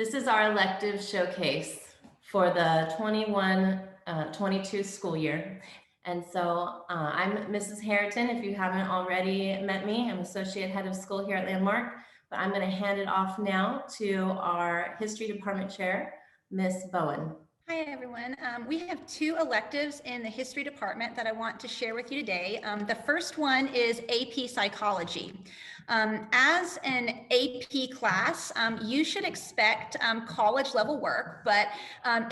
This is our elective showcase for the 21-22 school year. And so I'm Mrs. Harrington. If you haven't already met me, I'm Associate Head of School here at Landmark, but I'm going to hand it off now to our History Department Chair, Miss Bowen. Hi, everyone. We have two electives in the history department that I want to share with you today. The first one is AP Psychology. As an AP class, you should expect college level work, but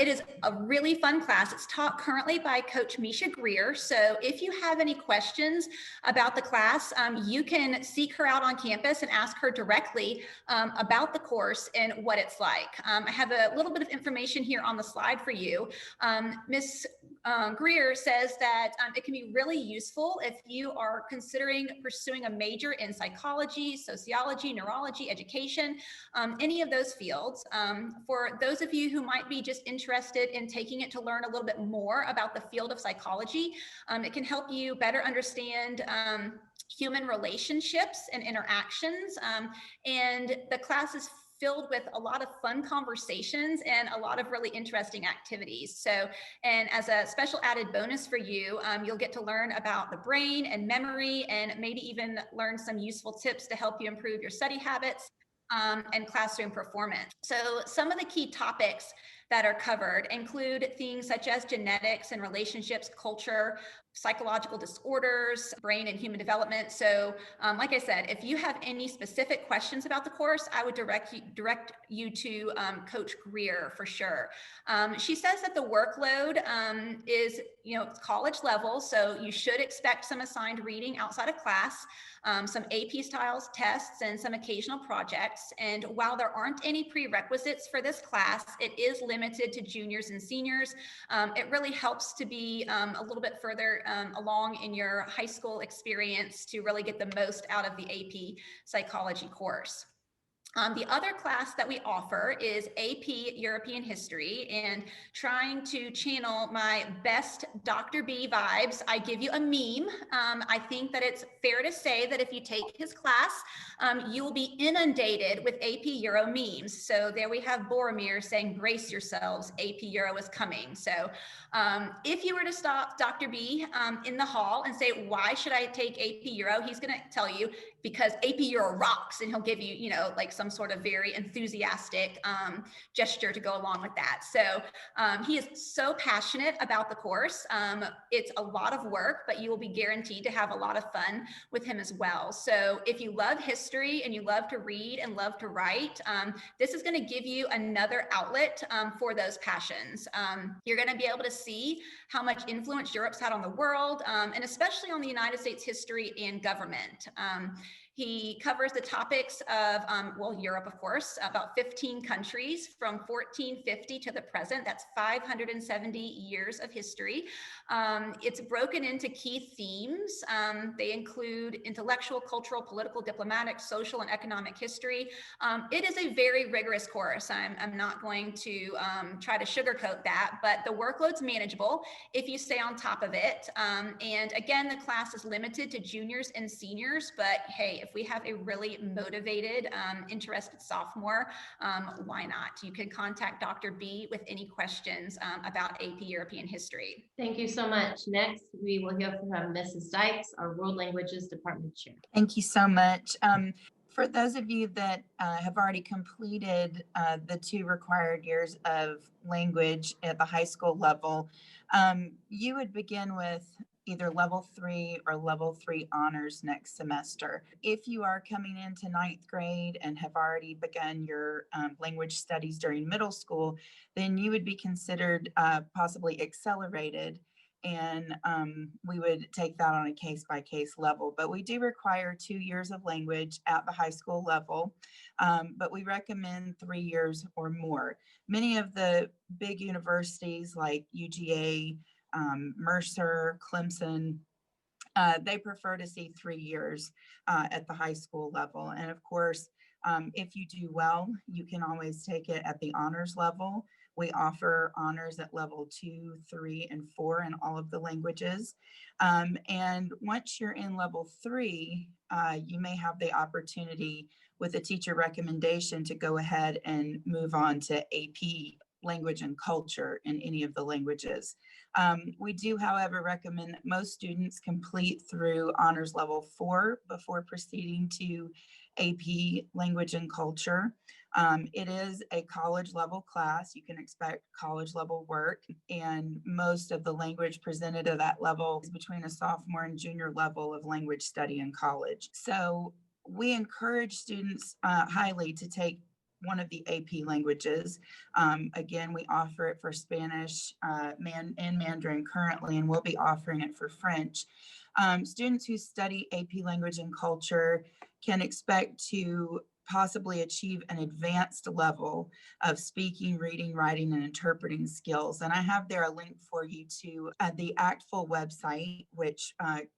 it is a really fun class. It's taught currently by Coach Misha Greer. So if you have any questions about the class, you can seek her out on campus and ask her directly about the course and what it's like. I have a little bit of information here on the slide for you. Ms. Greer says that it can be really useful if you are considering pursuing a major in psychology, sociology, neurology, education, any of those fields. For those of you who might be just interested in taking it to learn a little bit more about the field of psychology, it can help you better understand human relationships and interactions. And the class is filled with a lot of fun conversations and a lot of really interesting activities. So, and as a special added bonus for you, you'll get to learn about the brain and memory, and maybe even learn some useful tips to help you improve your study habits and classroom performance. So some of the key topics that are covered include things such as genetics and relationships, culture, psychological disorders, brain and human development. So like I said, if you have any specific questions about the course, I would direct you to Coach Greer for sure. She says that the workload is, college level, so you should expect some assigned reading outside of class, some AP styles tests, and some occasional projects. And while there aren't any prerequisites for this class, it is limited to juniors and seniors. It really helps to be a little bit further along in your high school experience to really get the most out of the AP psychology course. The other class that we offer is AP European History, and trying to channel my best Dr. B vibes, I give you a meme. I think that it's fair to say that if you take his class, you will be inundated with AP Euro memes. So there we have Boromir saying, "Brace yourselves, AP Euro is coming." So if you were to stop Dr. B in the hall and say, "Why should I take AP Euro?" He's going to tell you, because AP Euro rocks, and he'll give you, like some sort of very enthusiastic gesture to go along with that. So he is so passionate about the course. It's a lot of work, but you will be guaranteed to have a lot of fun with him as well. So if you love history and you love to read and love to write, this is going to give you another outlet for those passions. You're going to be able to see how much influence Europe's had on the world, and especially on the United States history and government. He covers the topics of, Europe, of course, about 15 countries from 1450 to the present. That's 570 years of history. It's broken into key themes. They include intellectual, cultural, political, diplomatic, social, and economic history. It is a very rigorous course. I'm not going to try to sugarcoat that, but the workload's manageable if you stay on top of it. And again, the class is limited to juniors and seniors, but hey, if we have a really motivated, interested sophomore, why not? You can contact Dr. B with any questions about AP European history. Thank you so much. Next, we will hear from Mrs. Dykes, our World Languages Department Chair. Thank you so much. For those of you that have already completed the 2 required years of language at the high school level, you would begin with either level 3 or level 3 honors next semester. If you are coming into 9th grade and have already begun your language studies during middle school, then you would be considered possibly accelerated, and we would take that on a case-by-case level. But we do require 2 years of language at the high school level, but we recommend 3 years or more. Many of the big universities like UGA, Mercer, Clemson, they prefer to see 3 years at the high school level. And of course, if you do well, you can always take it at the honors level. We offer honors at level 2, 3, and 4 in all of the languages. And once you're in level 3, you may have the opportunity with a teacher recommendation to go ahead and move on to AP language and culture in any of the languages. We do, however, recommend that most students complete through honors level 4 before proceeding to AP language and culture. It is a college level class. You can expect college level work, and most of the language presented at that level is between a sophomore and junior level of language study in college. So we encourage students highly to take one of the AP languages. Again, we offer it for Spanish and Mandarin currently, and we'll be offering it for French. Students who study AP language and culture can expect to possibly achieve an advanced level of speaking, reading, writing, and interpreting skills. And I have there a link for you to the ACTFL website, which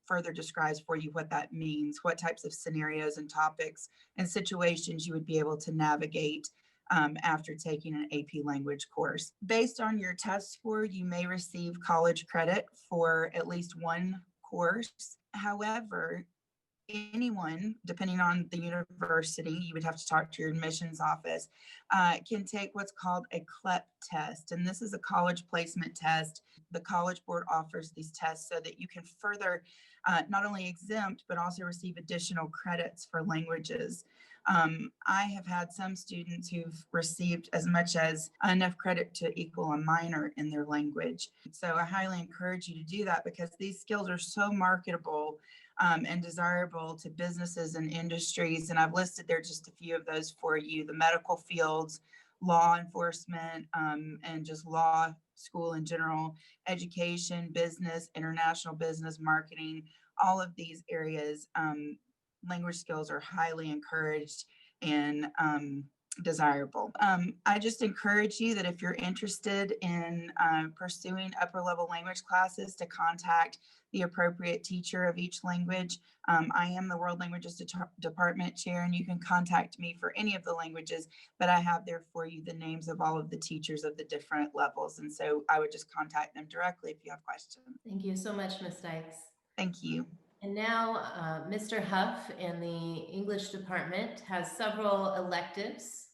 further describes for you what that means, what types of scenarios and topics and situations you would be able to navigate after taking an AP language course. Based on your test score, you may receive college credit for at least one course. However, anyone, depending on the university, you would have to talk to your admissions office, can take what's called a CLEP test. And this is a college placement test. The College Board offers these tests so that you can further not only exempt, but also receive additional credits for languages. I have had some students who've received as much as enough credit to equal a minor in their language. So I highly encourage you to do that because these skills are so marketable and desirable to businesses and industries. And I've listed there just a few of those for you: the medical fields, law enforcement, and just law school in general, education, business, international business, marketing, all of these areas. Language skills are highly encouraged and desirable. I just encourage you that if you're interested in pursuing upper level language classes, to contact the appropriate teacher of each language. I am the World Languages Department Chair, and you can contact me for any of the languages, but I have there for you the names of all of the teachers of the different levels. And so I would just contact them directly if you have questions. Thank you so much, Ms. Dykes. Thank you. And now Mr. Huff in the English department has several electives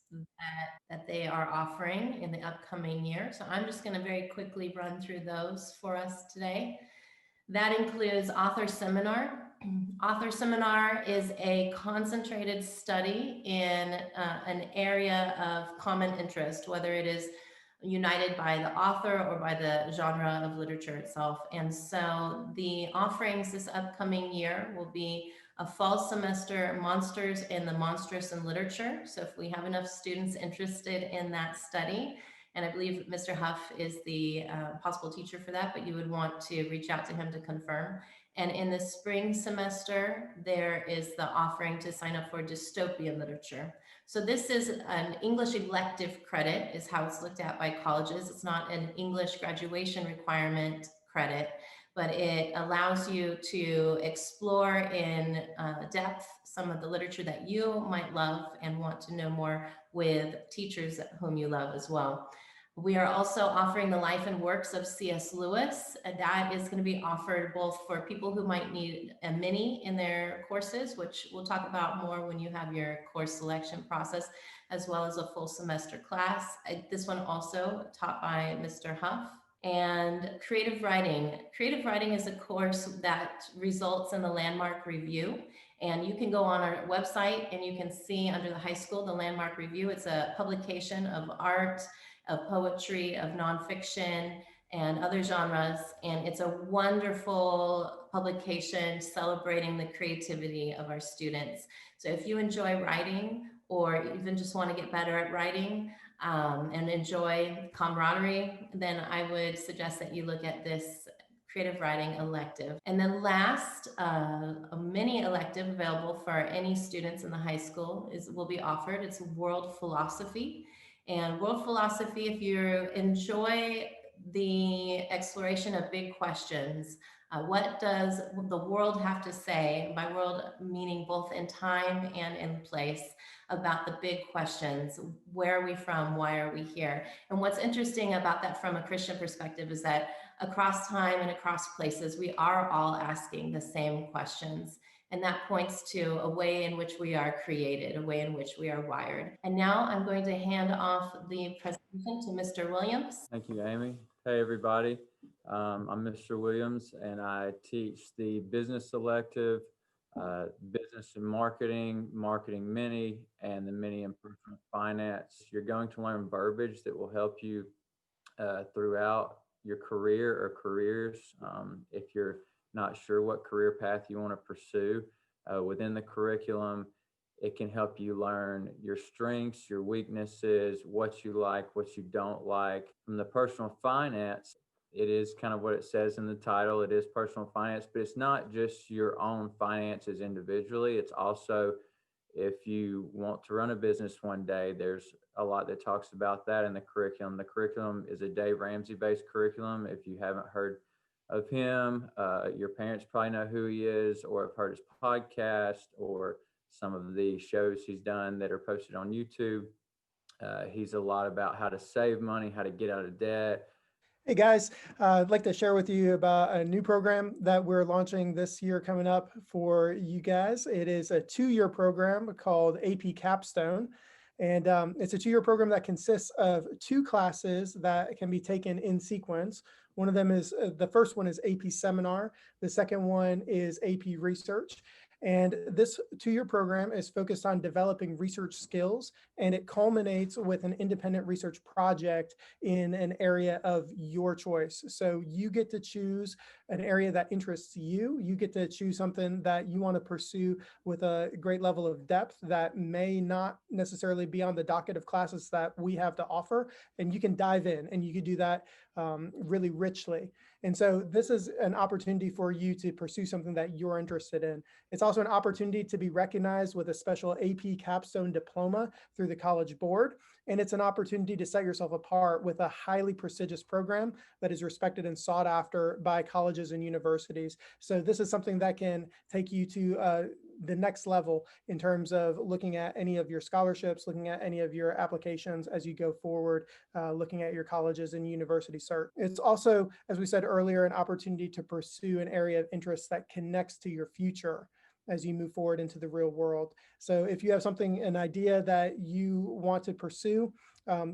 that they are offering in the upcoming year. So I'm just going to very quickly run through those for us today. That includes Author Seminar. Author Seminar is a concentrated study in an area of common interest, whether it is united by the author or by the genre of literature itself. And so the offerings this upcoming year will be a fall semester, Monsters and the Monstrous in Literature. So if we have enough students interested in that study, and I believe Mr. Huff is the possible teacher for that, but you would want to reach out to him to confirm. And in the spring semester, there is the offering to sign up for dystopian literature. So this is an English elective credit, is how it's looked at by colleges. It's not an English graduation requirement credit, but it allows you to explore in depth some of the literature that you might love and want to know more with teachers whom you love as well. We are also offering the life and works of C.S. Lewis, and that is going to be offered both for people who might need a mini in their courses, which we'll talk about more when you have your course selection process, as well as a full semester class. This one also taught by Mr. Huff. And creative writing. Creative writing is a course that results in the landmark review. And you can go on our website and you can see under the high school, the landmark review. It's a publication of art, of poetry, of nonfiction, and other genres. And it's a wonderful publication celebrating the creativity of our students. So if you enjoy writing or even just want to get better at writing and enjoy camaraderie, then I would suggest that you look at this creative writing elective. And then last, a mini elective available for any students in the high school will be offered. It's world philosophy. And world philosophy, if you enjoy the exploration of big questions, what does the world have to say, by world meaning both in time and in place, about the big questions? Where are we from? Why are we here? And what's interesting about that from a Christian perspective is that across time and across places, we are all asking the same questions. And that points to a way in which we are created, a way in which we are wired. And now I'm going to hand off the presentation to Mr. Williams. Thank you, Amy. Hey, everybody. I'm Mr. Williams, and I teach the business elective, business and marketing, marketing mini, and the mini and personal finance. You're going to learn verbiage that will help you throughout your career or careers. If you're not sure what career path you want to pursue within the curriculum, it can help you learn your strengths, your weaknesses, what you like, what you don't like. From the personal finance, it is kind of what it says in the title. It is personal finance, but it's not just your own finances individually. It's also if you want to run a business one day, there's a lot that talks about that in the curriculum. The curriculum is a Dave Ramsey-based curriculum. If you haven't heard of him, your parents probably know who he is or have heard his podcast or some of the shows he's done that are posted on YouTube. He's a lot about how to save money, how to get out of debt. Hey guys, I'd like to share with you about a new program that we're launching this year coming up for you guys. It is a 2-year program called AP Capstone. And it's a 2-year program that consists of 2 classes that can be taken in sequence. One of them is, the first one is AP Seminar. The second one is AP Research. And this 2-year program is focused on developing research skills, and it culminates with an independent research project in an area of your choice. So you get to choose an area that interests you. You get to choose something that you want to pursue with a great level of depth that may not necessarily be on the docket of classes that we have to offer. And you can dive in and you can do that really richly. And so this is an opportunity for you to pursue something that you're interested in. It's also an opportunity to be recognized with a special AP Capstone diploma through the College Board. And it's an opportunity to set yourself apart with a highly prestigious program that is respected and sought after by colleges and universities. So this is something that can take you to the next level in terms of looking at any of your scholarships, looking at any of your applications as you go forward, looking at your colleges and university cert. It's also, as we said earlier, an opportunity to pursue an area of interest that connects to your future as you move forward into the real world. So if you have something, an idea that you want to pursue,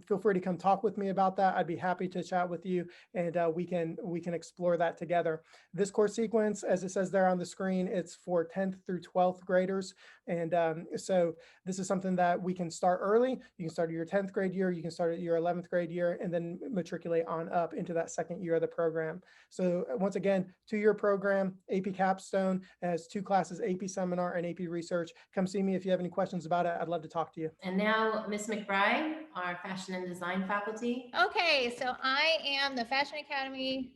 feel free to come talk with me about that. I'd be happy to chat with you, and we can explore that together. This course sequence, as it says there on the screen, it's for 10th through 12th graders. And so this is something that we can start early. You can start at your 10th grade year, you can start at your 11th grade year, and then matriculate on up into that second year of the program. So once again, 2-year program, AP Capstone, has 2 classes, AP Seminar and AP Research. Come see me if you have any questions about it. I'd love to talk to you. And now Ms. McBride, our fashion and design faculty. Okay, so I am the Fashion Academy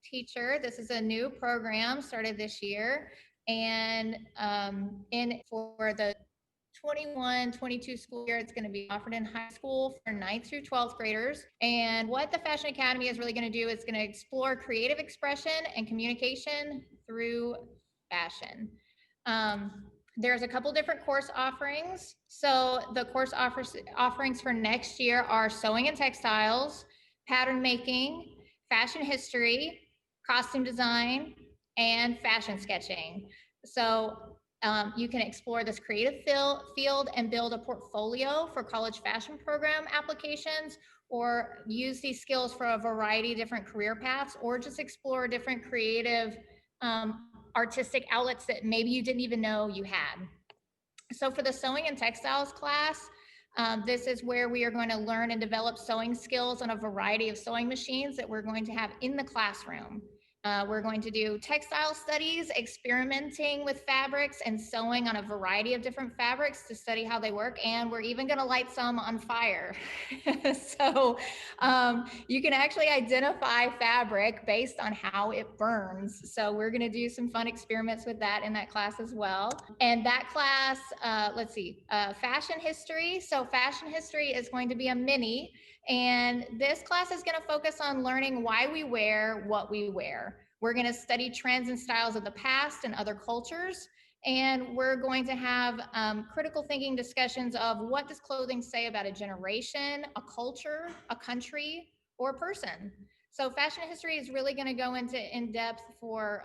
teacher. This is a new program started this year, and for the 21-22 school year, it's going to be offered in high school for 9th through 12th graders. And what the Fashion Academy is really going to do is going to explore creative expression and communication through fashion. There's a couple different course offerings. So the course offerings for next year are sewing and textiles, pattern making, fashion history, costume design, and fashion sketching. So you can explore this creative field and build a portfolio for college fashion program applications, or use these skills for a variety of different career paths, or just explore different creative artistic outlets that maybe you didn't even know you had. So for the sewing and textiles class, this is where we are going to learn and develop sewing skills on a variety of sewing machines that we're going to have in the classroom. We're going to do textile studies, experimenting with fabrics and sewing on a variety of different fabrics to study how they work. And we're even going to light some on fire. So you can actually identify fabric based on how it burns. So we're going to do some fun experiments with that in that class as well. And that class, fashion history. So fashion history is going to be a mini. And this class is going to focus on learning why we wear what we wear. We're going to study trends and styles of the past and other cultures. And we're going to have critical thinking discussions of what does clothing say about a generation, a culture, a country, or a person. So fashion history is really going to go into in depth for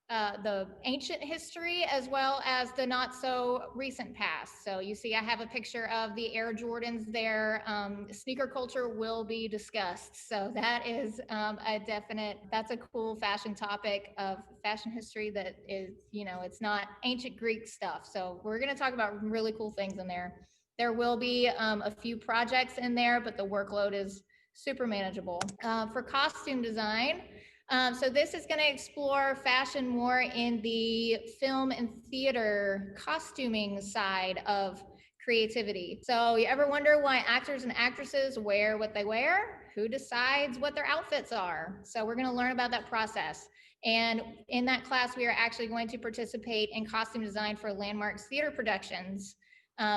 the ancient history as well as the not so recent past. So you see, I have a picture of the Air Jordans there. Sneaker culture will be discussed. So that is that's a cool fashion topic of fashion history that is, it's not ancient Greek stuff. So we're going to talk about really cool things in there. There will be a few projects in there, but the workload is super manageable. For costume design, so this is going to explore fashion more in the film and theater costuming side of creativity. So you ever wonder why actors and actresses wear what they wear? Who decides what their outfits are? So we're going to learn about that process. And in that class, we are actually going to participate in costume design for Landmark's theater productions.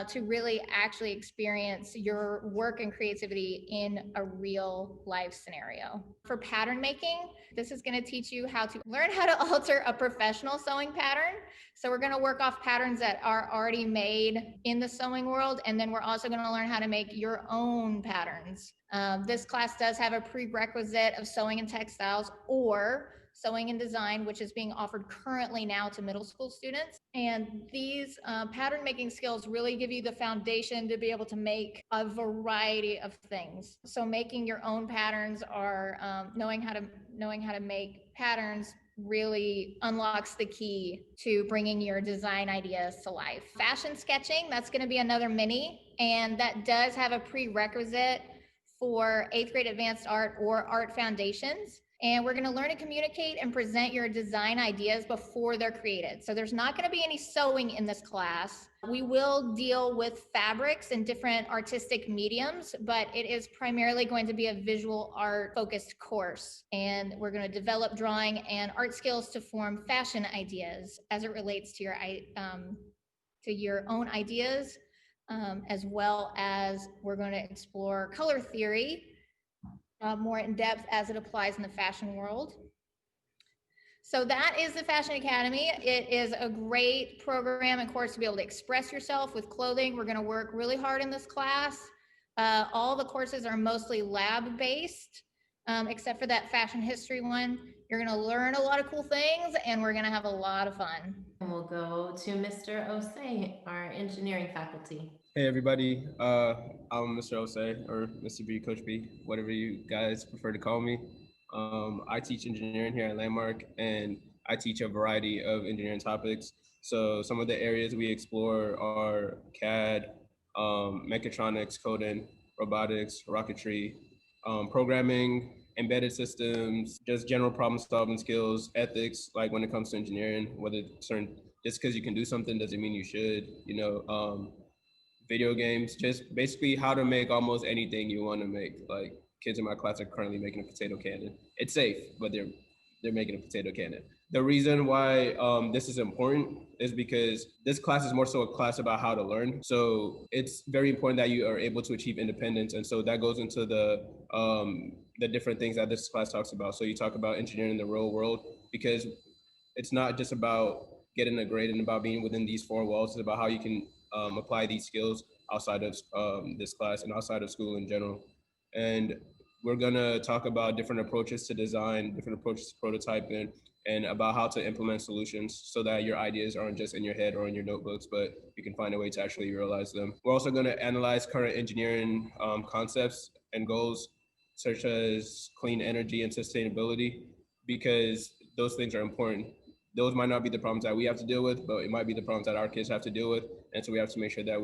To really actually experience your work and creativity in a real life scenario. For pattern making, this is going to teach you how to learn how to alter a professional sewing pattern. So we're going to work off patterns that are already made in the sewing world, and then we're also going to learn how to make your own patterns. This class does have a prerequisite of sewing and textiles or sewing and design, which is being offered currently now to middle school students. And these pattern making skills really give you the foundation to be able to make a variety of things. So making your own patterns or knowing how to make patterns really unlocks the key to bringing your design ideas to life. Fashion sketching, that's going to be another mini, and that does have a prerequisite for 8th grade advanced art or art foundations. And we're going to learn to communicate and present your design ideas before they're created. So there's not going to be any sewing in this class. We will deal with fabrics and different artistic mediums, but it is primarily going to be a visual art focused course. And we're going to develop drawing and art skills to form fashion ideas as it relates to your own ideas, as well as we're going to explore color theory more in depth as it applies in the fashion world. So that is the Fashion Academy. It is a great program and course to be able to express yourself with clothing. We're going to work really hard in this class. All the courses are mostly lab-based, except for that fashion history one. You're going to learn a lot of cool things, and we're going to have a lot of fun. And we'll go to Mr. Osei, our engineering faculty. Hey everybody, I'm Mr. Osei or Mr. B, Coach B, whatever you guys prefer to call me. I teach engineering here at Landmark, and I teach a variety of engineering topics. So some of the areas we explore are CAD, mechatronics, coding, robotics, rocketry, programming, embedded systems, just general problem solving skills, ethics, like when it comes to engineering, whether certain, just because you can do something doesn't mean you should, video games, just basically how to make almost anything you want to make. Like kids in my class are currently making a potato cannon. It's safe, but they're making a potato cannon. The reason why this is important is because this class is more so a class about how to learn. So it's very important that you are able to achieve independence. And so that goes into the different things that this class talks about. So you talk about engineering in the real world, because it's not just about getting a grade and about being within these four walls. It's about how you can apply these skills outside of this class and outside of school in general. And we're gonna talk about different approaches to design, different approaches to prototyping, and about how to implement solutions so that your ideas aren't just in your head or in your notebooks, but you can find a way to actually realize them. We're also gonna analyze current engineering concepts and goals, such as clean energy and sustainability, because those things are important. Those might not be the problems that we have to deal with, but it might be the problems that our kids have to deal with. And so we have to make sure that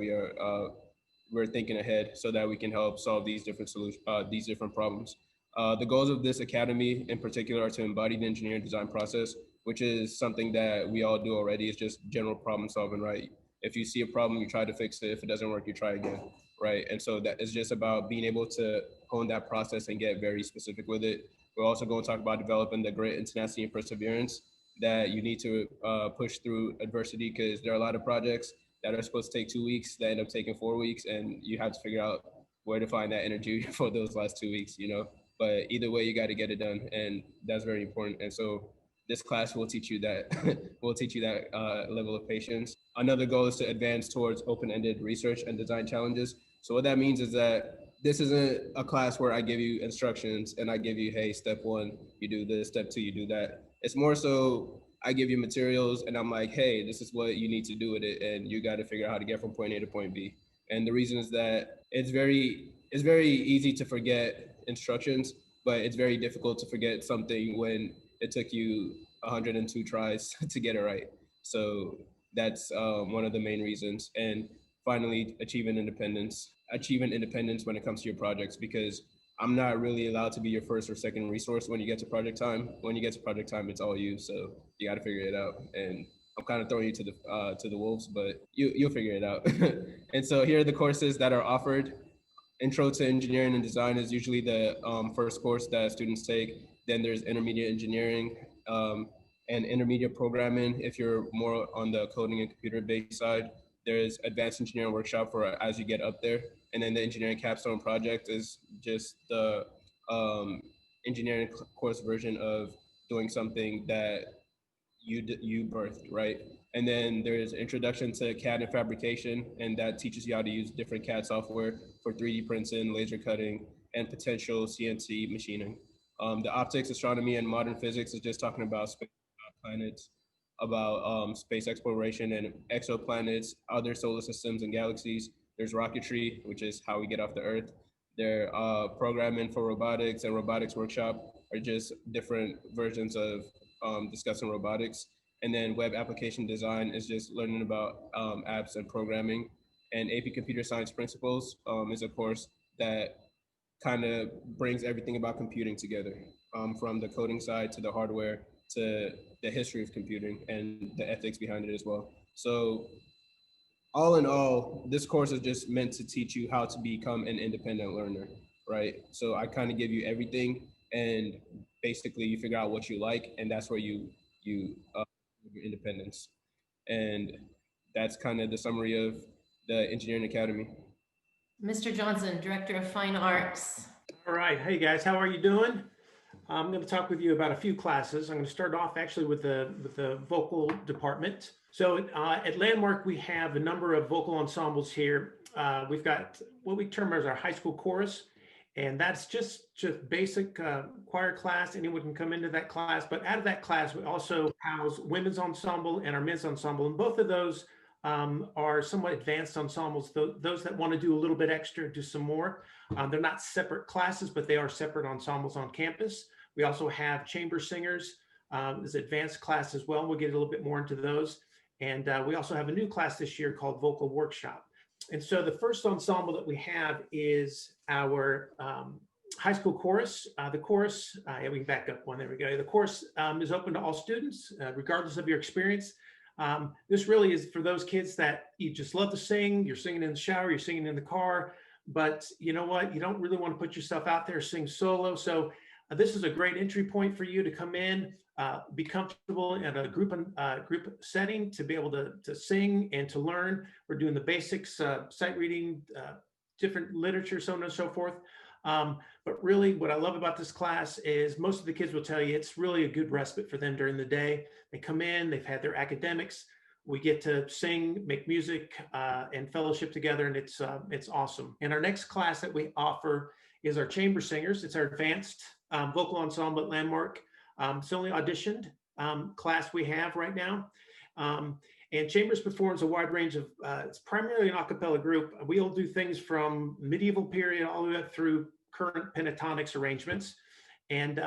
we're thinking ahead so that we can help solve these different solutions, these different problems. The goals of this academy in particular are to embody the engineering design process, which is something that we all do already. It's just general problem solving, right? If you see a problem, you try to fix it. If it doesn't work, you try again, right? And so that is just about being able to hone that process and get very specific with it. We're also going to talk about developing the grit and tenacity and perseverance that you need to push through adversity, because there are a lot of projects that are supposed to take 2 weeks that end up taking 4 weeks, and you have to figure out where to find that energy for those last 2 weeks, But either way, you got to get it done, and that's very important. And so this class will teach you that will teach you that level of patience. Another goal is to advance towards open-ended research and design challenges. So what that means is that this isn't a class where I give you instructions and I give you, hey, step one, you do this, step two, you do that. It's more so I give you materials and I'm like, hey, this is what you need to do with it, and you got to figure out how to get from point A to point B. And the reason is that it's very easy to forget instructions, but it's very difficult to forget something when it took you 102 tries to get it right. So that's one of the main reasons. And finally, achieving independence when it comes to your projects, because I'm not really allowed to be your first or second resource when you get to project time. When you get to project time, it's all you. So you got to figure it out. And I'm kind of throwing you to the wolves, but you'll figure it out. And so here are the courses that are offered. Intro to Engineering and Design is usually the first course that students take. Then there's Intermediate Engineering and Intermediate Programming if you're more on the coding and computer-based side. There's Advanced Engineering Workshop for as you get up there. And then the Engineering Capstone Project is just the engineering course version of doing something that you birthed, right? And then there's Introduction to CAD and Fabrication, and that teaches you how to use different CAD software for 3D printing, laser cutting, and potential CNC machining. The Optics, Astronomy, and Modern Physics is just talking about space, planets, about space exploration and exoplanets, other solar systems and galaxies. There's Rocketry, which is how we get off the Earth. There Programming for Robotics and Robotics Workshop are just different versions of discussing robotics. And then Web Application Design is just learning about apps and programming. And AP Computer Science Principles is a course that kind of brings everything about computing together, from the coding side to the hardware to the history of computing and the ethics behind it as well. So all in all, this course is just meant to teach you how to become an independent learner, right? So I kind of give you everything, and basically you figure out what you like, and that's where you your independence. And that's kind of the summary of the Engineering Academy. Mr. Johnson, Director of Fine Arts. All right. Hey guys, how are you doing? I'm going to talk with you about a few classes. I'm going to start off actually with the vocal department. So at Landmark, we have a number of vocal ensembles here. We've got what we term as our high school chorus, and that's just basic choir class. Anyone can come into that class, but out of that class, we also house women's ensemble and our men's ensemble, and both of those are somewhat advanced ensembles. Those that want to do a little bit extra, do some more. They're not separate classes, but they are separate ensembles on campus. We also have chamber singers, this advanced class as well. We'll get a little bit more into those. And we also have a new class this year called Vocal Workshop. And so the first ensemble that we have is our high school chorus. The chorus, yeah, we can back up one, there we go. The chorus is open to all students, regardless of your experience. This really is for those kids that you just love to sing. You're singing in the shower, you're singing in the car, but you know what? You don't really want to put yourself out there, sing solo. So this is a great entry point for you to come in, be comfortable in a group setting, to be able to sing and to learn. We're doing the basics, sight reading, different literature, so on and so forth. But really what I love about this class is most of the kids will tell you it's really a good respite for them during the day. They come in, they've had their academics, we get to sing, make music, and fellowship together, and it's awesome. And our next class that we offer is our chamber singers. It's our advanced vocal ensemble at Landmark. It's the only auditioned class we have right now. And Chambers performs a wide range of, it's primarily an a cappella group. We'll do things from medieval period all the way up through current pentatonics arrangements. And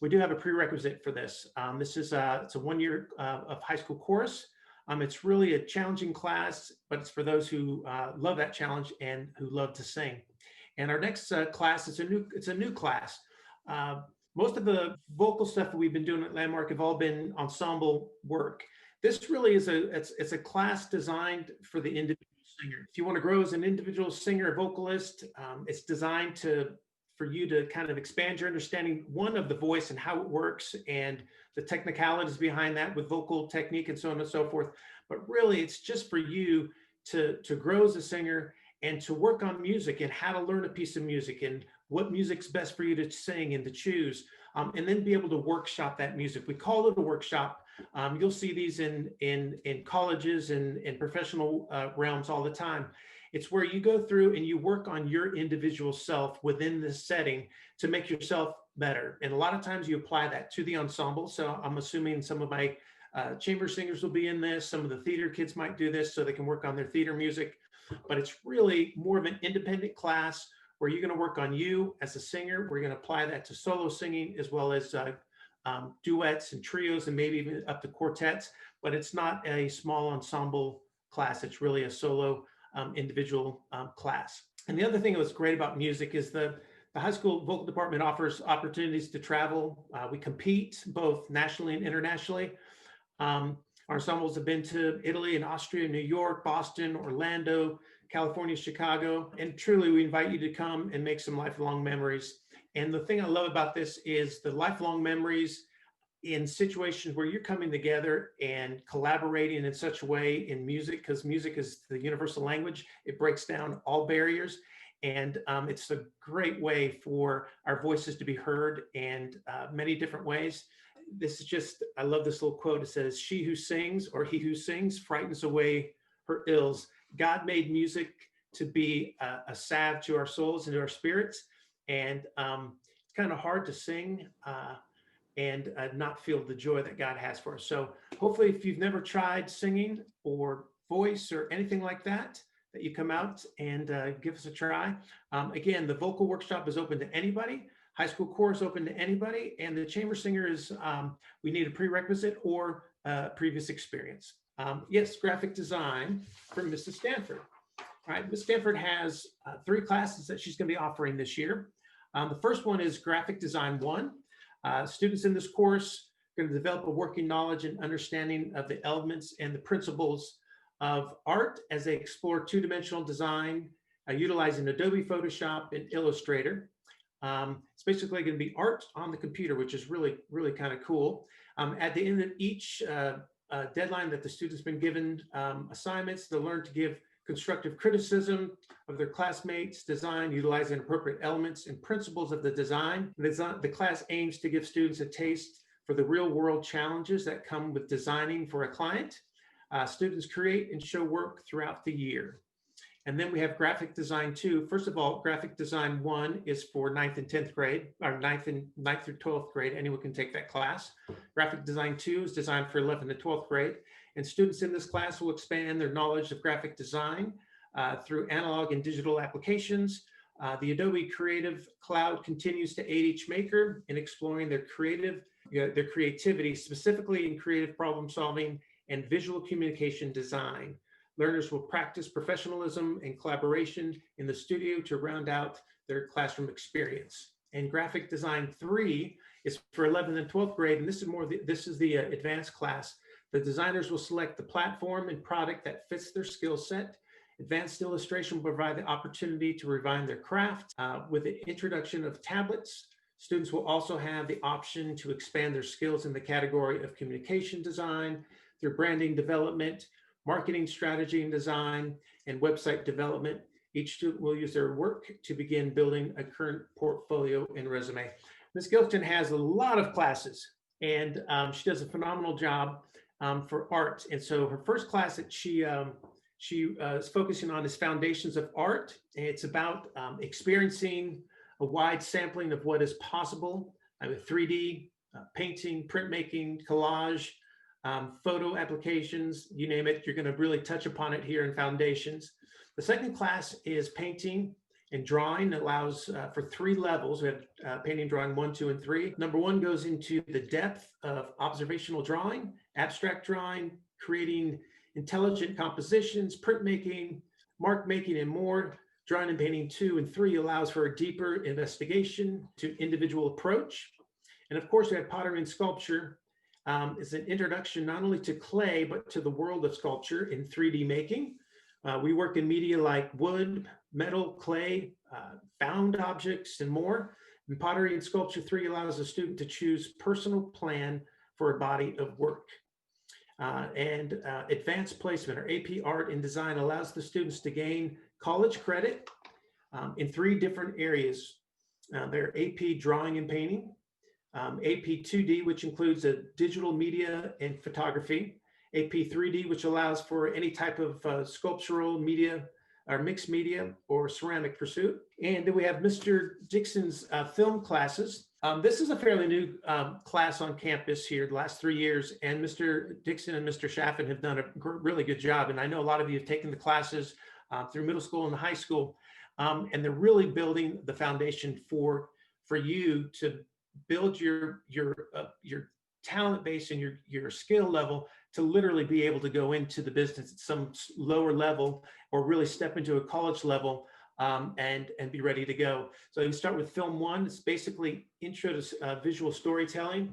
we do have a prerequisite for this. This is it's a 1 year of high school chorus. It's really a challenging class, but it's for those who love that challenge and who love to sing. And our next class is it's a new class. Most of the vocal stuff that we've been doing at Landmark have all been ensemble work. This really is it's a class designed for the individual singer. If you want to grow as an individual singer or vocalist, it's designed for you to kind of expand your understanding, one, of the voice and how it works and the technicalities behind that with vocal technique and so on and so forth. But really, it's just for you to grow as a singer and to work on music and how to learn a piece of music and what music's best for you to sing and to choose, and then be able to workshop that music. We call it a workshop. You'll see these in colleges and in professional realms all the time. It's where you go through and you work on your individual self within this setting to make yourself better. And a lot of times you apply that to the ensemble. So I'm assuming some of my chamber singers will be in this. Some of the theater kids might do this so they can work on their theater music. But it's really more of an independent class where you're going to work on you as a singer. We're going to apply that to solo singing as well as duets and trios and maybe even up to quartets. But it's not a small ensemble class. It's really a solo individual class. And the other thing that was great about music is the high school vocal department offers opportunities to travel. We compete both nationally and internationally. Our ensembles have been to Italy and Austria, New York, Boston, Orlando, California, Chicago, and truly we invite you to come and make some lifelong memories. And the thing I love about this is the lifelong memories in situations where you're coming together and collaborating in such a way in music, because music is the universal language. It breaks down all barriers. And it's a great way for our voices to be heard in many different ways. This is just, I love this little quote. It says, "She who sings or he who sings frightens away her ills." God made music to be a salve to our souls and to our spirits. And it's kind of hard to sing and not feel the joy that God has for us. So hopefully if you've never tried singing or voice or anything like that, that you come out and give us a try. Again, the vocal workshop is open to anybody. High school chorus open to anybody. And the chamber singer is, we need a prerequisite or previous experience. Yes, graphic design from Mrs. Stanford. All right, Ms. Stanford has 3 classes that she's going to be offering this year. The first one is Graphic Design 1. Students in this course are going to develop a working knowledge and understanding of the elements and the principles of art as they explore two-dimensional design utilizing Adobe Photoshop and Illustrator. It's basically going to be art on the computer, which is really, really kind of cool. At the end of each deadline that the student's been given assignments, they'll learn to give constructive criticism of their classmates' design, utilizing appropriate elements and principles of the design. The class aims to give students a taste for the real-world challenges that come with designing for a client. Students create and show work throughout the year. And then we have Graphic Design 2. First of all, Graphic Design 1 is for 9th and 10th grade, or 9th through 12th grade. Anyone can take that class. Graphic Design 2 is designed for 11th and 12th grade. And students in this class will expand their knowledge of graphic design through analog and digital applications. The Adobe Creative Cloud continues to aid each maker in exploring their creativity, specifically in creative problem solving and visual communication design. Learners will practice professionalism and collaboration in the studio to round out their classroom experience. And Graphic Design 3 is for 11th and 12th grade, and this is the advanced class. The designers will select the platform and product that fits their skill set. Advanced illustration will provide the opportunity to refine their craft. With the introduction of tablets, students will also have the option to expand their skills in the category of communication design through branding development, marketing strategy and design, and website development. Each student will use their work to begin building a current portfolio and resume. Ms. Gilston has a lot of classes, and she does a phenomenal job for art. And so her first class that she is focusing on is Foundations of Art. And it's about experiencing a wide sampling of what is possible with 3D, painting, printmaking, collage, photo applications, you name it. You're going to really touch upon it here in Foundations. The second class is Painting and Drawing. It allows for 3 levels. We have painting, drawing 1, 2, and 3. Number 1 goes into the depth of observational drawing, abstract drawing, creating intelligent compositions, printmaking, mark making, and more. Drawing and Painting 2 and 3 allows for a deeper investigation to individual approach. And of course, we have Pottery and Sculpture. It's an introduction not only to clay, but to the world of sculpture in 3D making. We work in media like wood, metal, clay, found objects, and more. And Pottery and Sculpture 3 allows a student to choose personal plan for a body of work. And Advanced Placement, or AP Art and Design, allows the students to gain college credit in 3 different areas. They're AP Drawing and Painting, AP 2D, which includes a digital media and photography, AP 3D, which allows for any type of sculptural media or mixed media or ceramic pursuit. And then we have Mr. Dixon's film classes. This is a fairly new class on campus here the last 3 years, and Mr. Dixon and Mr. Chaffin have done a really good job. And I know a lot of you have taken the classes through middle school and high school, and they're really building the foundation for you to build your talent base and your skill level to literally be able to go into the business at some lower level or really step into a college level and be ready to go. So you start with film 1. It's basically intro to visual storytelling.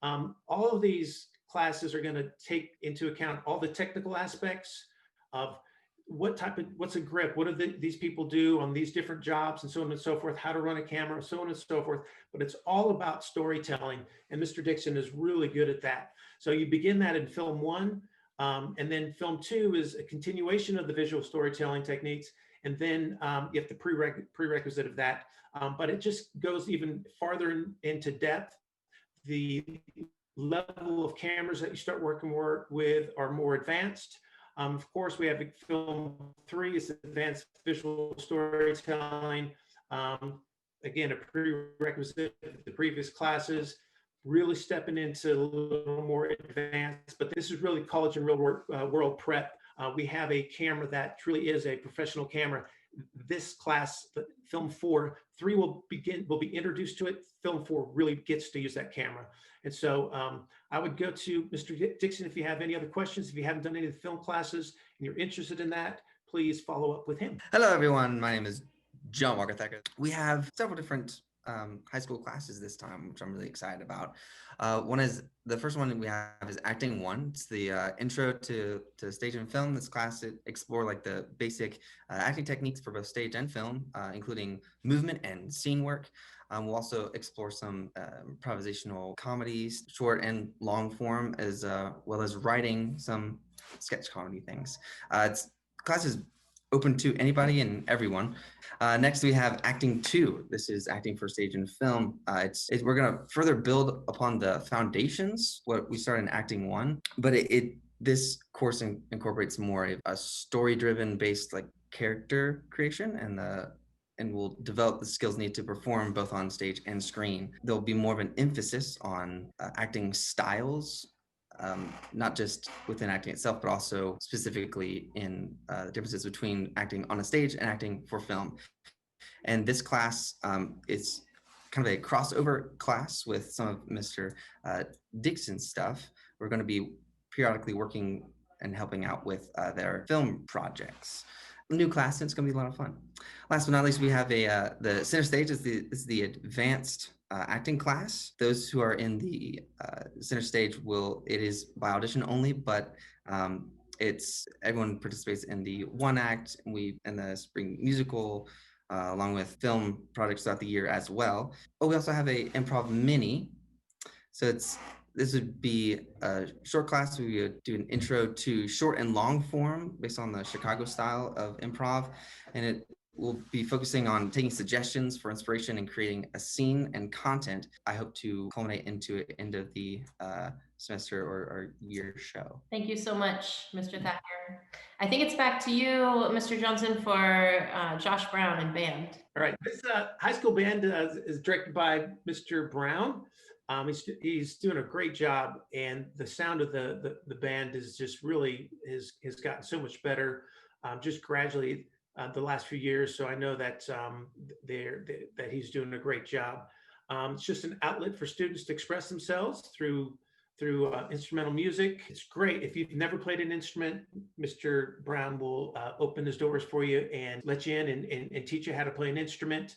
All of these classes are going to take into account all the technical aspects of what's a grip, what do these people do on these different jobs, and so on and so forth, how to run a camera, so on and so forth. But it's all about storytelling, and Mr. Dixon is really good at that. So you begin that in film 1, and then film 2 is a continuation of the visual storytelling techniques, and then you have the prerequisite of that. But it just goes even farther into depth. The level of cameras that you start working with are more advanced. Of course, we have film 3 is advanced visual storytelling. Again, a prerequisite of the previous classes, really stepping into a little more advanced, but this is really college and real world prep. We have a camera that truly is a professional camera. This class, film 3 will be introduced to it. Film 4 really gets to use that camera. And so I would go to Mr. Dixon if you have any other questions. If you haven't done any of the film classes and you're interested in that, please follow up with him. Hello, everyone. My name is John Walker Thacker. We have several different high school classes this time, which I'm really excited about. The first one we have is Acting 1. It's the intro to stage and film. This class explore like the basic acting techniques for both stage and film, including movement and scene work. We'll also explore some improvisational comedies, short and long form, as well as writing some sketch comedy things. Class is open to anybody and everyone. Next, we have Acting 2. This is acting for stage and film. We're going to further build upon the foundations, what we started in Acting 1, but this course incorporates more of a story-driven based like character creation, and will develop the skills needed to perform both on stage and screen. There'll be more of an emphasis on acting styles, not just within acting itself, but also specifically in the differences between acting on a stage and acting for film. And this class is kind of a crossover class with some of Mr. Dixon's stuff. We're going to be periodically working and helping out with their film projects. New class, and it's going to be a lot of fun. Last but not least, we have the center stage is the advanced acting class. Those who are in the center stage it is by audition only, but everyone participates in the one act and the spring musical, along with film projects throughout the year as well. Oh, we also have a improv mini. So this would be a short class. We would do an intro to short and long form based on the Chicago style of improv. And it will be focusing on taking suggestions for inspiration and creating a scene and content. I hope to culminate into an end of the semester or year show. Thank you so much, Mr. Thacker. I think it's back to you, Mr. Johnson, for Josh Brown and band. All right, this high school band is directed by Mr. Brown. He's doing a great job, and the sound of the band is just really has gotten so much better, just gradually the last few years. So I know that that he's doing a great job. It's just an outlet for students to express themselves through instrumental music. It's great. If you've never played an instrument, Mr. Brown will open his doors for you and let you in and teach you how to play an instrument.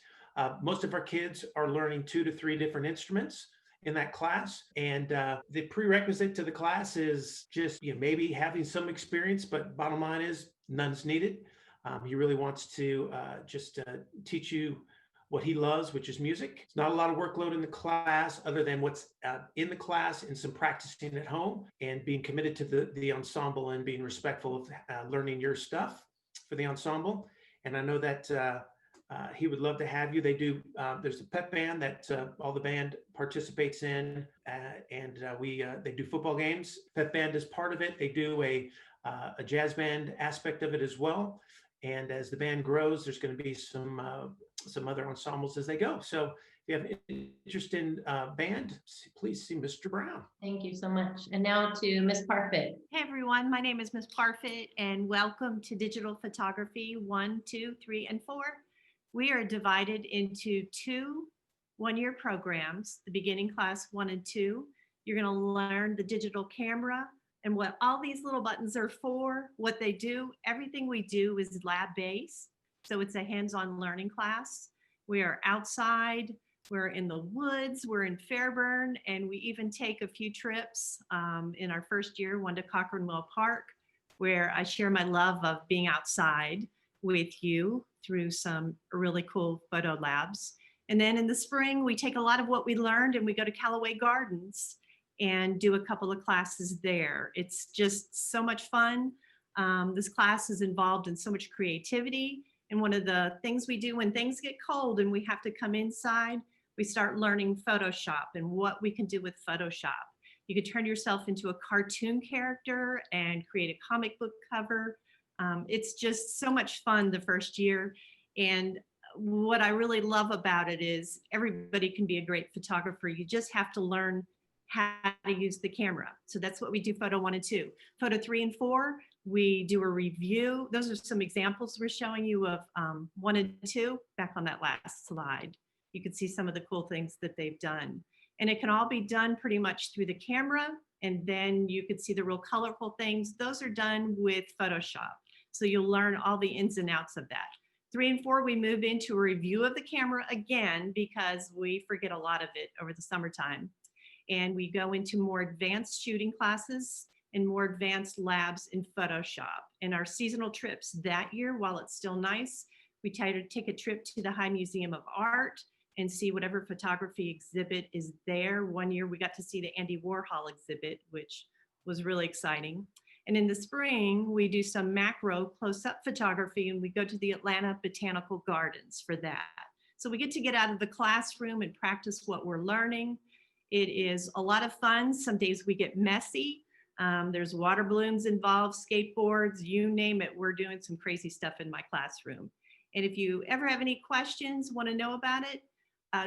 Most of our kids are learning 2 to 3 different instruments in that class, and the prerequisite to the class is just maybe having some experience, but bottom line is none's needed. He really wants to just teach you what he loves, which is music. It's not a lot of workload in the class other than what's in the class and some practicing at home and being committed to the ensemble and being respectful of learning your stuff for the ensemble. And I know that he would love to have you. They do. There's a pep band that all the band participates in, and they do football games. Pep band is part of it. They do a jazz band aspect of it as well. And as the band grows, there's going to be some other ensembles as they go. So if you have interest in band, please see Mr. Brown. Thank you so much. And now to Miss Parfit. Hey everyone, my name is Ms. Parfit and welcome to Digital Photography 1, 2, 3, and 4. We are divided into 2 one-year programs, the beginning class 1 and 2. You're going to learn the digital camera and what all these little buttons are for, what they do. Everything we do is lab-based, so it's a hands-on learning class. We are outside. We're in the woods, we're in Fairburn, and we even take a few trips in our first year, one to Cochranwell Park, where I share my love of being outside with you through some really cool photo labs. And then in the spring, we take a lot of what we learned and we go to Callaway Gardens and do a couple of classes there. It's just so much fun. This class is involved in so much creativity. And one of the things we do when things get cold and we have to come inside, we start learning Photoshop and what we can do with Photoshop. You could turn yourself into a cartoon character and create a comic book cover. It's just so much fun the first year. And what I really love about it is everybody can be a great photographer. You just have to learn how to use the camera. So that's what we do photo 1 and 2. Photo 3 and 4, we do a review. Those are some examples we're showing you of 1 and 2, back on that last slide. You can see some of the cool things that they've done. And it can all be done pretty much through the camera. And then you could see the real colorful things. Those are done with Photoshop. So you'll learn all the ins and outs of that. 3 and 4, we move into a review of the camera again, because we forget a lot of it over the summertime. And we go into more advanced shooting classes and more advanced labs in Photoshop. And our seasonal trips that year, while it's still nice, we try to take a trip to the High Museum of Art and see whatever photography exhibit is there. One year we got to see the Andy Warhol exhibit, which was really exciting. And in the spring, we do some macro close-up photography and we go to the Atlanta Botanical Gardens for that. So we get out of the classroom and practice what we're learning. It is a lot of fun. Some days we get messy. There's water balloons involved, skateboards, you name it. We're doing some crazy stuff in my classroom. And if you ever have any questions, want to know about it,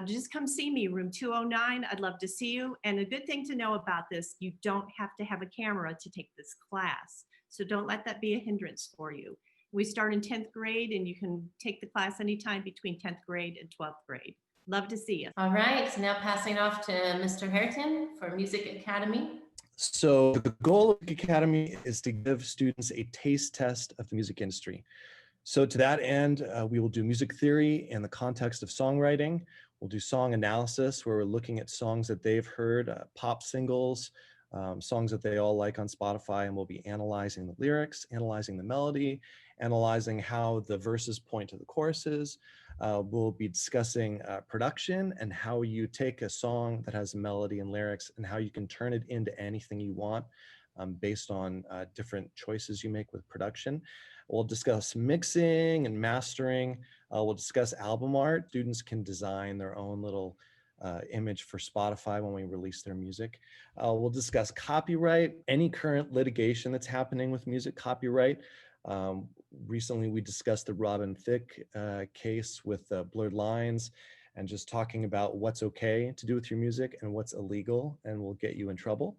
just come see me, room 209. I'd love to see you. And a good thing to know about this, you don't have to have a camera to take this class. So don't let that be a hindrance for you. We start in 10th grade and you can take the class anytime between 10th grade and 12th grade. Love to see you. All right, so now passing off to Mr. Harrington for Music Academy. So the goal of Music Academy is to give students a taste test of the music industry. So to that end, we will do music theory in the context of songwriting. We'll do song analysis, where we're looking at songs that they've heard, pop singles, songs that they all like on Spotify, and we'll be analyzing the lyrics, analyzing the melody, analyzing how the verses point to the choruses. We'll be discussing production and how you take a song that has melody and lyrics and how you can turn it into anything you want based on different choices you make with production. We'll discuss mixing and mastering. We'll discuss album art. Students can design their own little image for Spotify when we release their music. We'll discuss copyright, any current litigation that's happening with music copyright. Recently, we discussed the Robin Thicke case with blurred lines and just talking about what's okay to do with your music and what's illegal and will get you in trouble.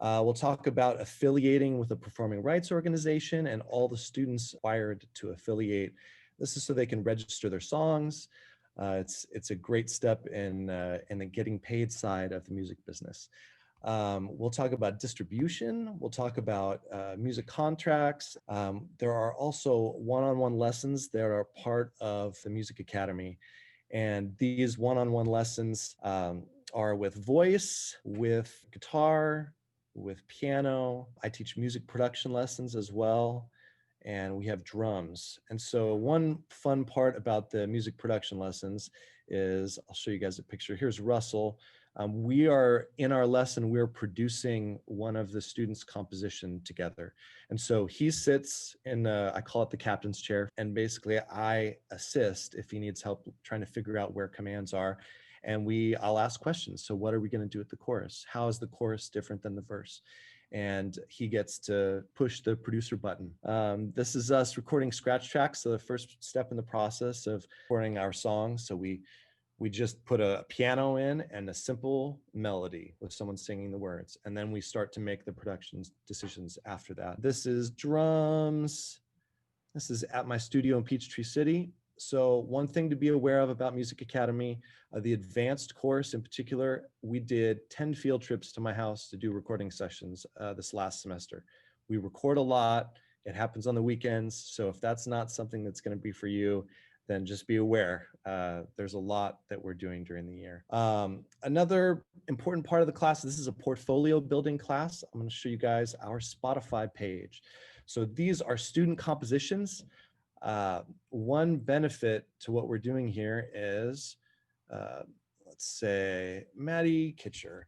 We'll talk about affiliating with a performing rights organization and all the students required to affiliate. This is so they can register their songs. It's a great step in the getting paid side of the music business. We'll talk about distribution. We'll talk about music contracts. There are also one-on-one lessons that are part of the Music Academy. And these one-on-one lessons are with voice, with guitar, with piano. I teach music production lessons as well. And we have drums. And so one fun part about the music production lessons is, I'll show you guys a picture. Here's Russell. We are, in our lesson, we're producing one of the students' composition together. And so he sits in, I call it the captain's chair, and basically I assist if he needs help trying to figure out where commands are. And I'll ask questions. So what are we gonna do with the chorus? How is the chorus different than the verse? and he gets to push the producer button. This is us recording scratch tracks. So the first step in the process of recording our song. So we just put a piano in and a simple melody with someone singing the words. And then we start to make the production decisions after that. This is drums. This is at my studio in Peachtree City. So one thing to be aware of about Music Academy, the advanced course in particular, we did 10 field trips to my house to do recording sessions this last semester. We record a lot. It happens on the weekends. So if that's not something that's going to be for you, then just be aware. There's a lot that we're doing during the year. Another important part of the class, this is a portfolio building class. I'm going to show you guys our Spotify page. So these are student compositions. One benefit to what we're doing here is, let's say, Maddie Kitcher.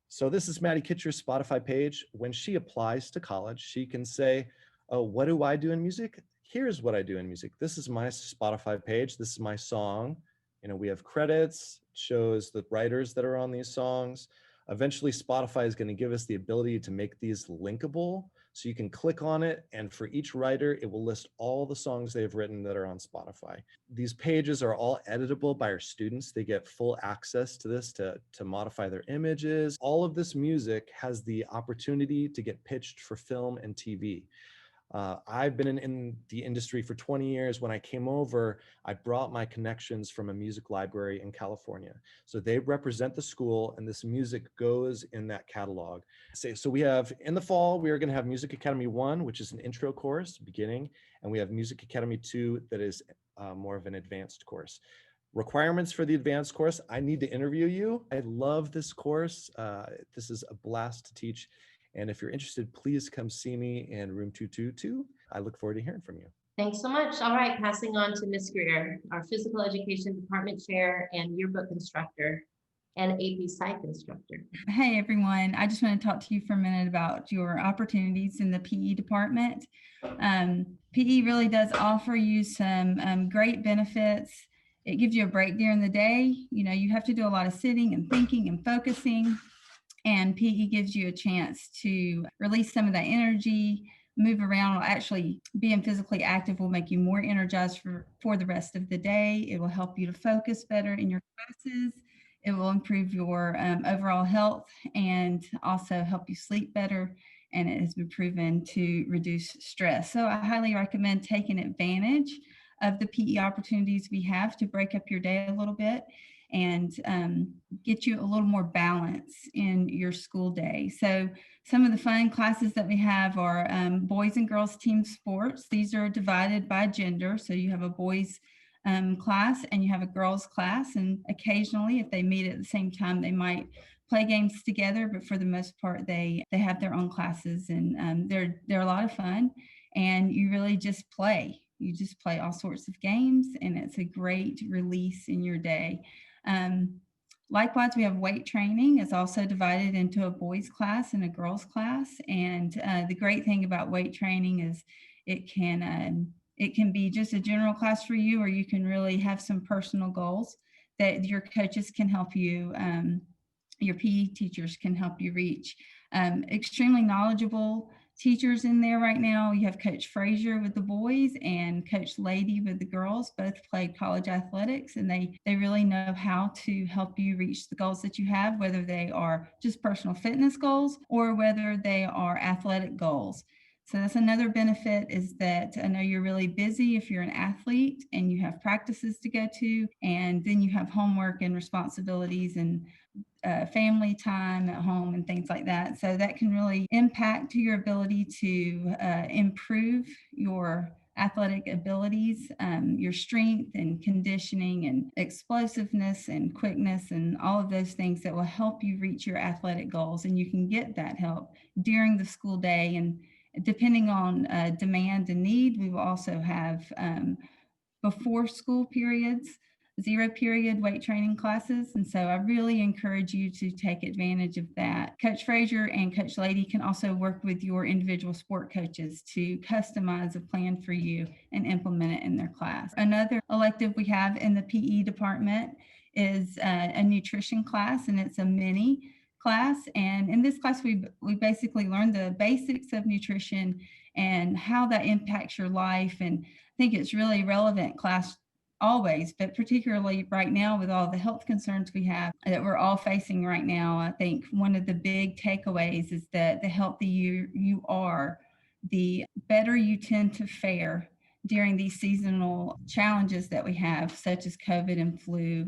So this is Maddie Kitcher's Spotify page. When she applies to college, she can say, oh, what do I do in music? Here's what I do in music. This is my Spotify page. This is my song. You know, we have credits, shows the writers that are on these songs. Eventually, Spotify is going to give us the ability to make these linkable. So you can click on it, and for each writer, it will list all the songs they've written that are on Spotify. These pages are all editable by our students. They get full access to this to modify their images. All of this music has the opportunity to get pitched for film and TV. I've been in the industry for 20 years. When I came over, I brought my connections from a music library in California. So they represent the school, and this music goes in that catalog. So we have, in the fall, we are going to have Music Academy 1, which is an intro course, beginning, and we have Music Academy 2 that is more of an advanced course. Requirements for the advanced course, I need to interview you. I love this course. This is a blast to teach. And if you're interested, please come see me in room 222. I look forward to hearing from you. Thanks so much. All right, passing on to Ms. Greer, our physical education department chair and yearbook instructor and AP Psych instructor. Hey everyone, I just want to talk to you for a minute about your opportunities in the PE department. PE really does offer you some great benefits. It gives you a break during the day. You know, you have to do a lot of sitting and thinking and focusing. And PE gives you a chance to release some of that energy, move around. Actually, being physically active will make you more energized for the rest of the day. It will help you to focus better in your classes. It will improve your overall health and also help you sleep better. And it has been proven to reduce stress. So I highly recommend taking advantage of the PE opportunities we have to break up your day a little bit and get you a little more balance in your school day. So some of the fun classes that we have are boys and girls team sports. These are divided by gender. So you have a boys class and you have a girls class. And occasionally, if they meet at the same time, they might play games together. But for the most part, they have their own classes, and they're a lot of fun. And you really just play. You just play all sorts of games, and it's a great release in your day. Likewise, we have weight training. It's also divided into a boys class and a girls class. And the great thing about weight training is it can be just a general class for you, or you can really have some personal goals that your coaches can help you, your PE teachers can help you reach. Extremely knowledgeable teachers in there right now. You have Coach Frazier with the boys and Coach Lady with the girls. Both played college athletics, and they really know how to help you reach the goals that you have, whether they are just personal fitness goals or whether they are athletic goals. So that's another benefit, is that I know you're really busy if you're an athlete and you have practices to go to, and then you have homework and responsibilities and family time at home and things like that. So that can really impact your ability to improve your athletic abilities, your strength and conditioning and explosiveness and quickness and all of those things that will help you reach your athletic goals. And you can get that help during the school day. And depending on demand and need, we will also have before school periods, 0 period weight training classes. And so I really encourage you to take advantage of that. Coach Frazier and Coach Lady can also work with your individual sport coaches to customize a plan for you and implement it in their class. Another elective we have in the PE department is a nutrition class, and it's a mini class. And in this class, we basically learned the basics of nutrition and how that impacts your life. And I think it's really relevant class always, but particularly right now with all the health concerns we have that we're all facing right now. I think one of the big takeaways is that the healthier you are, the better you tend to fare during these seasonal challenges that we have, such as COVID and flu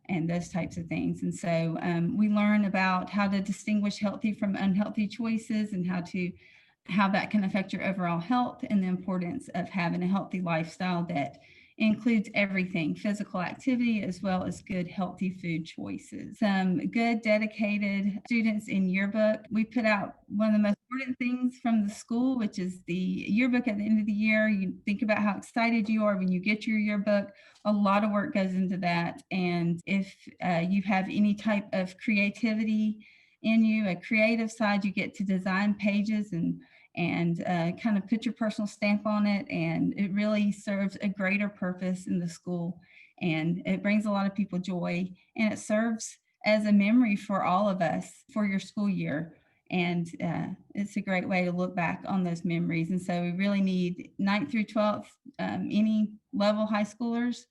and those types of things. And so we learn about how to distinguish healthy from unhealthy choices and how that can affect your overall health, and the importance of having a healthy lifestyle that includes everything, physical activity, as well as good, healthy food choices. Some good, dedicated students in yearbook. We put out one of the most important things from the school, which is the yearbook at the end of the year. You think about how excited you are when you get your yearbook. A lot of work goes into that. And if you have any type of creativity in you, a creative side, you get to design pages and kind of put your personal stamp on it. And it really serves a greater purpose in the school. And it brings a lot of people joy. And it serves as a memory for all of us for your school year. And it's a great way to look back on those memories. And so we really need 9th through 12th, any level high schoolers.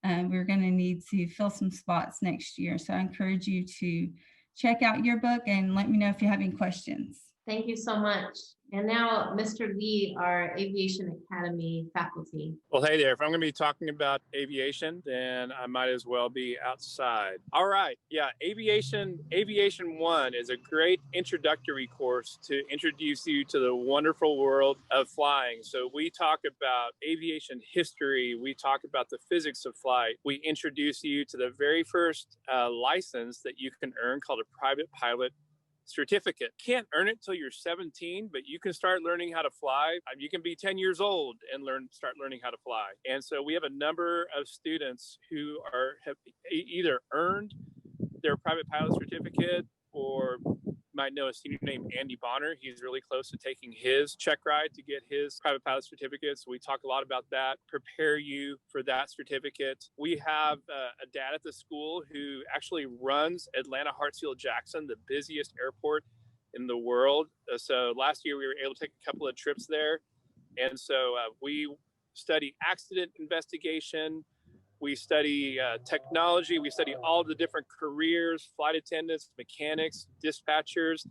We're going to need to fill some spots next year. So I encourage you to check out your book and let me know if you have any questions. Thank you so much. And now, Mr. Lee, our Aviation Academy faculty. Well, hey there. If I'm going to be talking about aviation, then I might as well be outside. All right. Yeah. Aviation 1 is a great introductory course to introduce you to the wonderful world of flying. So we talk about aviation history. We talk about the physics of flight. We introduce you to the very first license that you can earn, called a private pilot certificate. Can't earn it till you're 17, but you can start learning how to fly. You can be 10 years old and start learning how to fly. And so we have a number of students who have either earned their private pilot certificate, or might know a senior named Andy Bonner. He's really close to taking his check ride to get his private pilot certificate. So we talk a lot about that, prepare you for that certificate. We have a dad at the school who actually runs Atlanta Hartsfield-Jackson, the busiest airport in the world. So last year we were able to take a couple of trips there. And so we study accident investigation. We study technology. We study all the different careers, flight attendants, mechanics, dispatchers,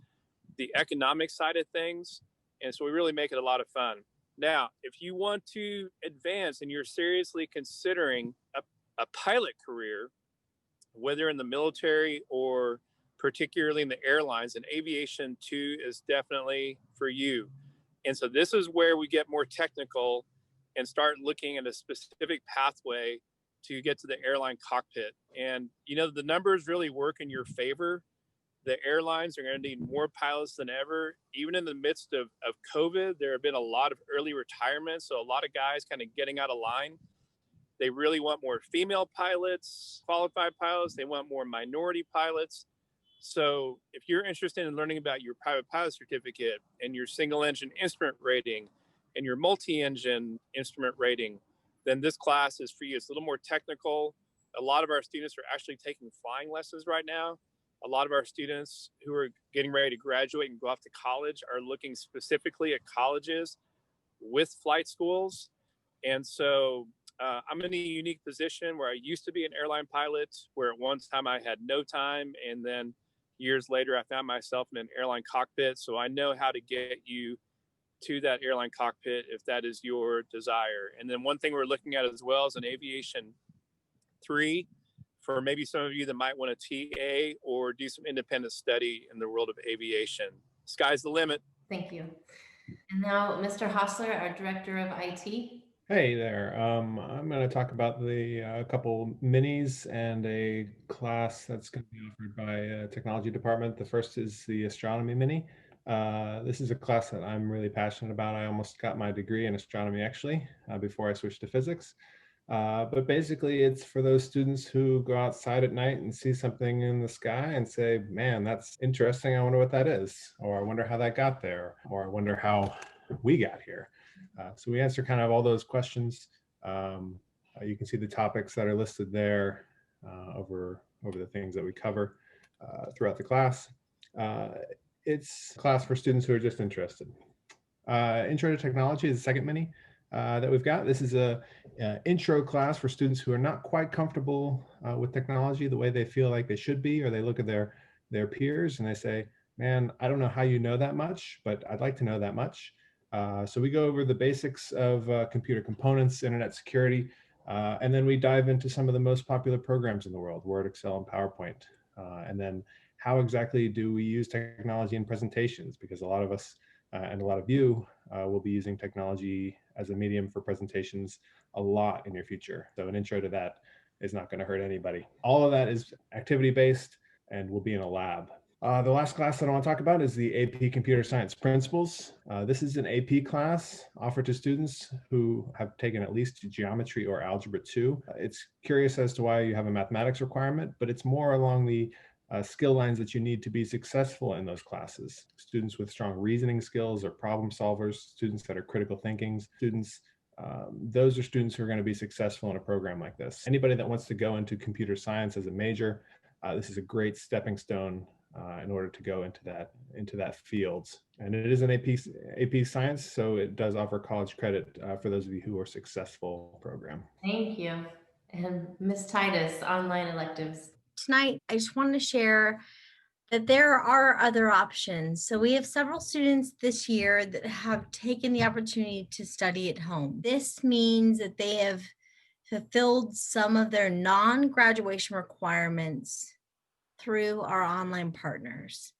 the economic side of things. And so we really make it a lot of fun. Now, if you want to advance and you're seriously considering a pilot career, whether in the military or particularly in the airlines, and Aviation 2 is definitely for you. And so this is where we get more technical and start looking at a specific pathway to get to the airline cockpit. And the numbers really work in your favor. The airlines are going to need more pilots than ever. Even in the midst of COVID, there have been a lot of early retirements. So a lot of guys kind of getting out of line. They really want more female pilots, qualified pilots. They want more minority pilots. So if you're interested in learning about your private pilot certificate and your single engine instrument rating and your multi-engine instrument rating, then this class is for you. It's a little more technical. A lot of our students are actually taking flying lessons right now. A lot of our students who are getting ready to graduate and go off to college are looking specifically at colleges with flight schools. And so I'm in a unique position where I used to be an airline pilot, where at one time I had no time. And then years later, I found myself in an airline cockpit. So I know how to get you to that airline cockpit if that is your desire. And then one thing we're looking at as well is an Aviation 3 for maybe some of you that might want to TA or do some independent study in the world of aviation. Sky's the limit. Thank you. And now Mr. Hostler, our Director of IT. Hey there. I'm going to talk about the couple minis and a class that's going to be offered by a technology department. The first is the Astronomy mini. This is a class that I'm really passionate about. I almost got my degree in astronomy actually before I switched to physics. But basically it's for those students who go outside at night and see something in the sky and say, man, that's interesting. I wonder what that is. Or I wonder how that got there. Or I wonder how we got here. So we answer kind of all those questions. You can see the topics that are listed there over the things that we cover throughout the class. It's a class for students who are just interested. Intro to Technology is the second mini that we've got. This is a intro class for students who are not quite comfortable with technology the way they feel like they should be, or they look at their peers and they say, man, I don't know how you know that much, but I'd like to know that much. So we go over the basics of computer components, internet security, and then we dive into some of the most popular programs in the world, Word, Excel, and PowerPoint. And then how exactly do we use technology in presentations? Because a lot of us and a lot of you will be using technology as a medium for presentations a lot in your future. So an intro to that is not going to hurt anybody. All of that is activity-based and will be in a lab. The last class that I want to talk about is the AP Computer Science Principles. This is an AP class offered to students who have taken at least Geometry or Algebra 2. It's curious as to why you have a mathematics requirement, but it's more along the skill lines that you need to be successful in those classes. Students with strong reasoning skills or problem solvers, students that are critical thinking, students, those are students who are going to be successful in a program like this. Anybody that wants to go into computer science as a major, this is a great stepping stone in order to go into that field. And it is an AP Science, so it does offer college credit for those of you who are successful program. Thank you. And Ms. Titus, online electives. Tonight, I just wanted to share that there are other options. So we have several students this year that have taken the opportunity to study at home. This means that they have fulfilled some of their non-graduation requirements through our online partners.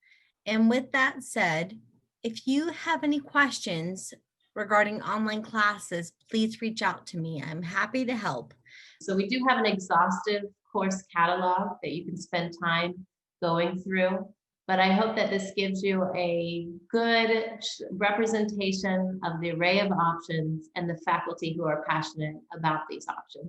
And with that said, if you have any questions regarding online classes, please reach out to me. I'm happy to help. So we do have an exhaustive course catalog that you can spend time going through, but I hope that this gives you a good representation of the array of options and the faculty who are passionate about these options.